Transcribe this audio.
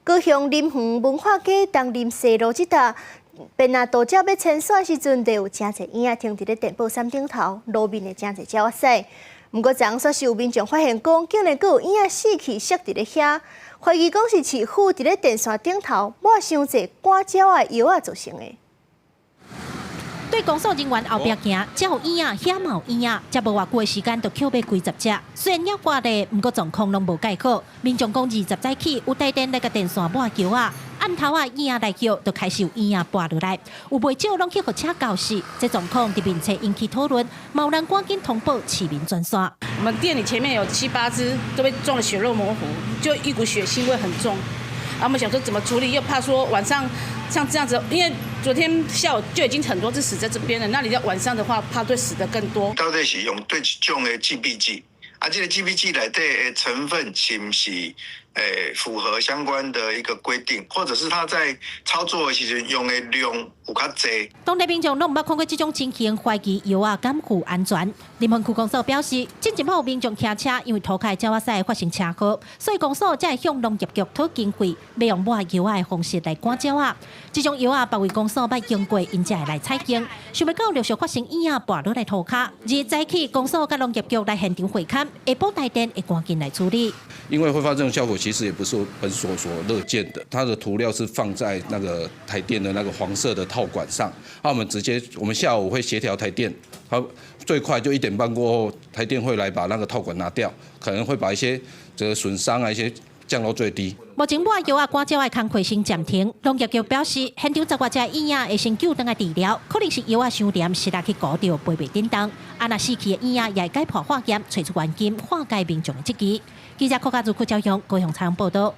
高雄林园文化街东林西路这搭，便啊渡鸟要迁徙时阵，就有真侪婴仔停伫咧电报山顶头，路面的真侪鸟仔屎。不过，昨煞是有民众发现讲，竟然阁有婴仔死去摔伫咧遐，怀疑讲是市府伫咧电线顶头抹伤侪赶鸟的药造成的。 对公所人员后壁行，才有婴仔，遐嘛有婴仔，才无偌久的时间就捡买几十只。虽然鸟挂咧，不过状况拢无介好。民众讲20早起有带电来个电线抹桥啊，按头啊婴仔来叫，就开始有婴仔跋落来，有袂少拢去互车搞死。这状况伫面册引起讨论，有人赶紧通报市民专线。我们店里前面有7、8只都被撞得血肉模糊，就一股血腥味很重。 然后我们想说怎么处理，又怕说晚上像这样子，因为昨天下午就已经很多只死在这边了，那你在晚上的话，怕对死的更多。到底是用对种的 GBG， 这个 GBG 内底的成分是不是符合相关的一个规定，或者是他在操作的时候用的量有较济。当地民众拢毋捌看过这种情形，怀疑药啊监护安全。林园区公所表示，近日有民众骑车因为涂骹鸟仔屎发生车祸，所以公所才会向农业局讨经费，要用抹药的方式来赶鸟仔。这种药啊，别位公所捌用过，因才会来采经。想要到陆续发生婴仔跋落来涂骹，2日早起公所甲农业局来现场会勘，下晡台电会赶紧来处理。因为会发生这种效果，其实也不是本所乐见的。它的涂料是放在那个台电的那个黄色的套管上，那我们下午会协调台电，它最快就1点半过后，台电会来把那个套管拿掉，可能会把一些这个损伤啊一些降到最低。目前抹药啊赶鸟的工作先暂停，农业局表示，现场10多只婴仔会先救回来治疗，可能是药啊伤黏，实在去搞到飞袂叮当。啊，若死去的婴仔也会解剖化验，找出原因，化解民众的质疑。记者柯家族柯昭雄高雄采访报道。